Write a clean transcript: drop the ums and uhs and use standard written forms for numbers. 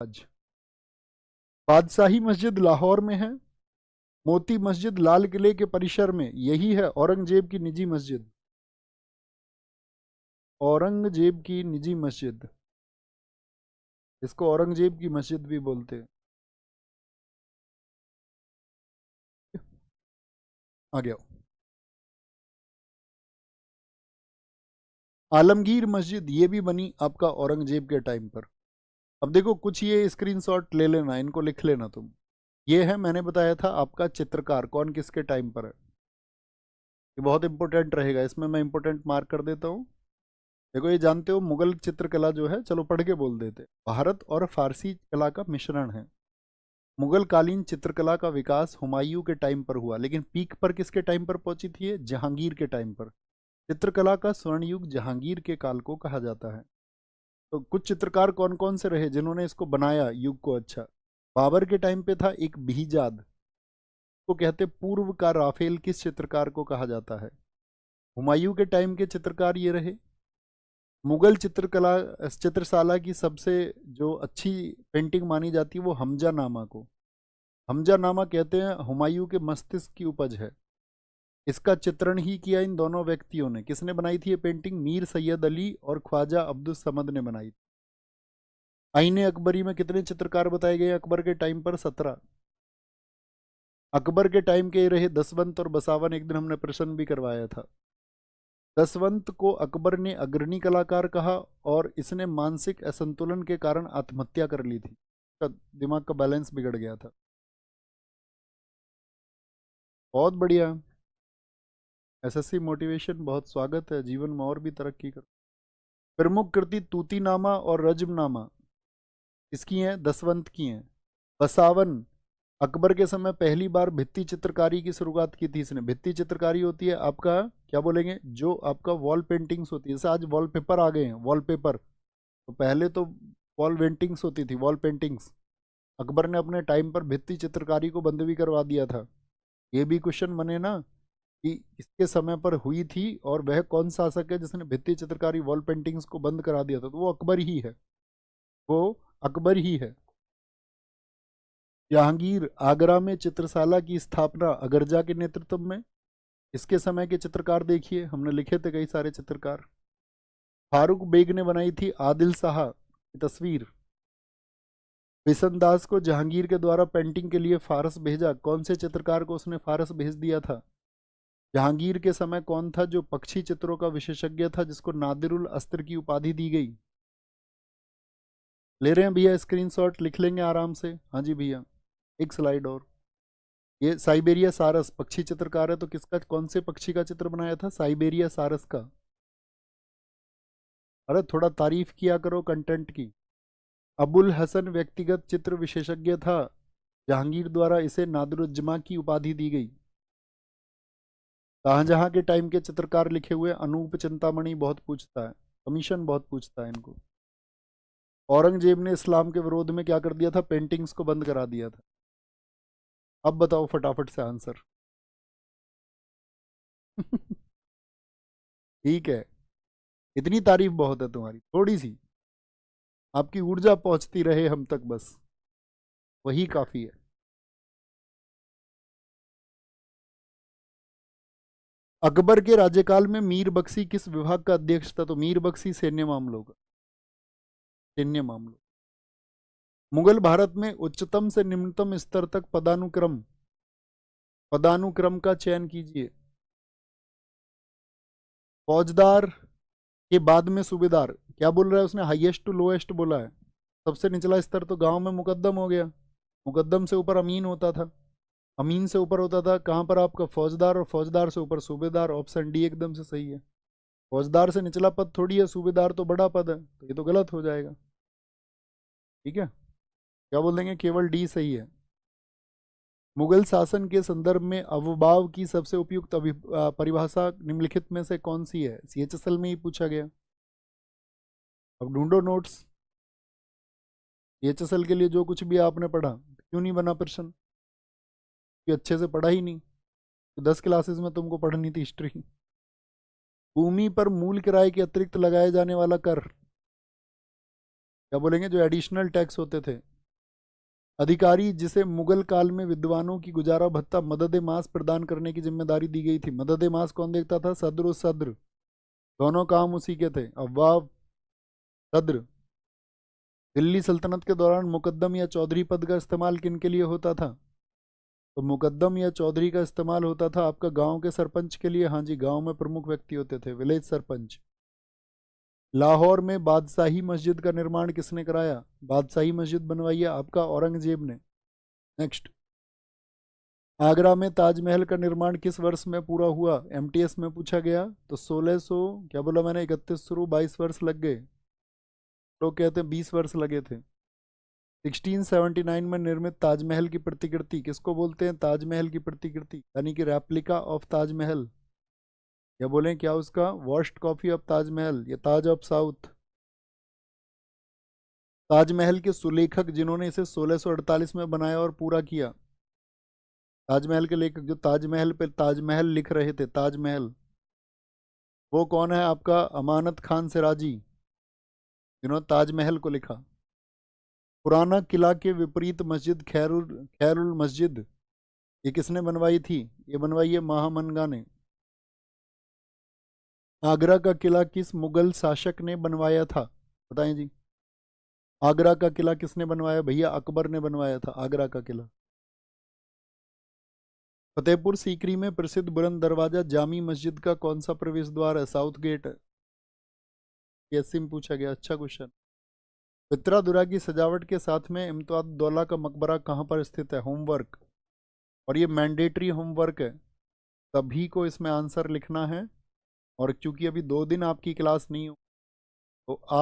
आज बादशाही मस्जिद लाहौर में है। मोती मस्जिद लाल किले के परिसर में, यही है औरंगजेब की निजी मस्जिद। औरंगजेब की निजी मस्जिद, इसको औरंगजेब की मस्जिद भी बोलते हैं। आ गया। आलमगीर मस्जिद ये भी बनी आपका औरंगजेब के टाइम पर। अब देखो कुछ ये स्क्रीनशॉट ले लेना, इनको लिख लेना तुम। ये है, मैंने बताया था आपका चित्रकार कौन किसके टाइम पर है। ये बहुत इंपॉर्टेंट रहेगा, इसमें मैं इंपॉर्टेंट मार्क कर देता हूँ। देखो ये जानते हो मुगल चित्रकला जो है, चलो पढ़ के बोल देते, भारत और फारसी कला का मिश्रण है। मुगल कालीन चित्रकला का विकास हुमायूं के टाइम पर हुआ, लेकिन पीक पर किसके टाइम पर पहुंची थी ये? जहांगीर के टाइम पर। चित्रकला का स्वर्ण युग जहांगीर के काल को कहा जाता है। तो कुछ चित्रकार कौन कौन से रहे जिन्होंने इसको बनाया युग को? अच्छा, बाबर के टाइम पे था एक बिहिजाद, को कहते पूर्व का राफेल, किस चित्रकार को कहा जाता है? हुमायूं के टाइम के चित्रकार ये रहे। मुगल चित्रकला चित्रशाला की सबसे जो अच्छी पेंटिंग मानी जाती है वो हमजा नामा को। हमजा नामा कहते हैं हुमायूं के मस्तिष्क की उपज है। इसका चित्रण ही किया इन दोनों व्यक्तियों ने। किसने बनाई थी ये पेंटिंग? मीर सैयद अली और ख्वाजा अब्दुल समद ने बनाई थी। आईने अकबरी में कितने चित्रकार बताए गए अकबर के टाइम पर? 17। अकबर के टाइम के रहे दसवंत और बसावन, एक दिन हमने प्रश्न भी करवाया था। दसवंत को अकबर ने अग्रणी कलाकार कहा और इसने मानसिक असंतुलन के कारण आत्महत्या कर ली थी। दिमाग का बैलेंस बिगड़ गया था। बहुत बढ़िया, एसएससी मोटिवेशन, बहुत स्वागत है, जीवन में और भी तरक्की कर। प्रमुख कृति तूतीनामा और रज्मनामा इसकी हैं? दसवंत की हैं। बसावन, अकबर के समय पहली बार भित्ति चित्रकारी की शुरुआत की थी इसने। भित्ति चित्रकारी होती है आपका, क्या बोलेंगे, जो आपका वॉल पेंटिंग्स होती है। जैसे आज वॉलपेपर आ गए हैं, वॉलपेपर, तो पहले तो वॉल पेंटिंग्स होती थी, वॉल पेंटिंग्स। अकबर ने अपने टाइम पर भित्ति चित्रकारी को बंद भी करवा दिया था। ये भी क्वेश्चन बने ना कि इसके समय पर हुई थी, और वह कौन सा शासक है जिसने भित्ति चित्रकारी वॉल पेंटिंग्स को बंद करा दिया था? तो वो अकबर ही है, वो अकबर ही है। जहांगीर, आगरा में चित्रशाला की स्थापना अगरजा के नेतृत्व में। इसके समय के चित्रकार देखिए, हमने लिखे थे कई सारे चित्रकार। फारूक बेग ने बनाई थी आदिल शाह की तस्वीर। बिशनदास को जहांगीर के द्वारा पेंटिंग के लिए फारस भेजा। कौन से चित्रकार को उसने फारस भेज दिया था? जहांगीर के समय कौन था जो पक्षी चित्रों का विशेषज्ञ था, जिसको नादिरुल अस्त्र की उपाधि दी गई? ले रहे हैं भैया स्क्रीनशॉट, लिख लेंगे आराम से। हाँ जी भैया, एक स्लाइड और। ये साइबेरिया सारस पक्षी चित्रकार है, तो किसका, कौन से पक्षी का चित्र बनाया था? साइबेरिया सारस का। अरे थोड़ा तारीफ किया करो कंटेंट की। अबुल हसन व्यक्तिगत चित्र विशेषज्ञ था, जहांगीर द्वारा इसे नादिरुज्जमा की उपाधि दी गई। शाहजहां के टाइम के चित्रकार लिखे हुए। अनूप चिंतामणि बहुत पूछता है, कमीशन बहुत पूछता है इनको। औरंगजेब ने इस्लाम के विरोध में क्या कर दिया था? पेंटिंग्स को बंद करा दिया था। अब बताओ फटाफट से आंसर। ठीक है, इतनी तारीफ बहुत है तुम्हारी, थोड़ी सी आपकी ऊर्जा पहुंचती रहे हम तक, बस वही काफी है। अकबर के राज्यकाल में मीर बख्शी किस विभाग का अध्यक्ष था? तो मीर बख्शी सैन्य मामलों का, सैन्य मामलों। मुगल भारत में उच्चतम से निम्नतम स्तर तक पदानुक्रम, पदानुक्रम का चयन कीजिए। फौजदार के बाद में सूबेदार, क्या बोल रहा है उसने? हाईएस्ट टू लोएस्ट बोला है। सबसे निचला स्तर तो गांव में मुकद्दम हो गया। मुकद्दम से ऊपर अमीन होता था, अमीन से ऊपर होता था कहाँ पर आपका? फौजदार, और फौजदार से ऊपर सूबेदार। ऑप्शन डी एकदम से सही है। फौजदार से निचला पद थोड़ी है, सूबेदार तो बड़ा पद है, तो ये तो गलत हो जाएगा। ठीक है, क्या बोल देंगे? केवल डी सही है। मुगल शासन के संदर्भ में अवबाव की सबसे उपयुक्त परिभाषा निम्नलिखित में से कौन सी है? सीएचएसएल में ही पूछा गया। अब ढूंढो नोट्स। सीएचएसएल के लिए जो कुछ भी आपने पढ़ा, क्यों नहीं बना प्रश्न? कि अच्छे से पढ़ा ही नहीं, तो 10 क्लासेस में तुमको पढ़नी थी हिस्ट्री। भूमि पर मूल किराए के अतिरिक्त लगाया जाने वाला कर। क्या बोलेंगे? जो एडिशनल टैक्स होते थे। अधिकारी जिसे मुगल काल में विद्वानों की गुजारा भत्ता मदद मास प्रदान करने की जिम्मेदारी दी गई थी। मदद मास कौन देखता था? सद्र सद्र, दोनों काम उसी के थे। अव्वाब सद्र। दिल्ली सल्तनत के दौरान मुकद्दम या चौधरी पद का इस्तेमाल किन के लिए होता था? तो मुकद्दम या चौधरी का इस्तेमाल होता था आपका गांव के सरपंच के लिए। हाँ जी, गांव में प्रमुख व्यक्ति होते थे, विलेज सरपंच। लाहौर में बादशाही मस्जिद का निर्माण किसने कराया? बादशाही मस्जिद बनवाई है आपका औरंगजेब ने। नेक्स्ट, आगरा में ताजमहल का निर्माण किस वर्ष में पूरा हुआ? एमटीएस में पूछा गया। तो 1600, क्या बोला मैंने, 31 शुरू 22 वर्ष लग गए। लोग कहते हैं 20 वर्ष लगे थे। 1679 में निर्मित ताजमहल की प्रतिकृति किसको बोलते हैं? ताजमहल की प्रतिकृति यानी कि रेप्लिका ऑफ ताजमहल। क्या बोलें, क्या उसका वॉश्ड कॉपी ऑफ ताजमहल या ताज ऑफ साउथ। ताजमहल के सुलेखक जिन्होंने इसे 1648 में बनाया और पूरा किया। ताजमहल के लेखक जो ताजमहल पे ताजमहल लिख रहे थे, ताजमहल, वो कौन है आपका? अमानत खान सिराजी, जिन्होंने ताजमहल को लिखा। पुराना किला के विपरीत मस्जिद खैरुल मस्जिद, ये किसने बनवाई थी? ये बनवाई है महामनगा ने। आगरा का किला किस मुगल शासक ने बनवाया था? बताएं जी। आगरा का किला किसने बनवाया? भैया अकबर ने बनवाया था आगरा का किला। फतेहपुर सीकरी में प्रसिद्ध बुलंद दरवाजा जामी मस्जिद का कौन सा प्रवेश द्वार है? साउथ गेट है। एससी में पूछा गया, अच्छा क्वेश्चन। पित्रादुरा की सजावट के साथ में इम्तियाज दौला का मकबरा कहाँ पर स्थित है? होमवर्क, और ये मैंडेटरी होमवर्क है, सभी को इसमें आंसर लिखना है। और चूंकि अभी 2 दिन आपकी क्लास नहीं हो तो आप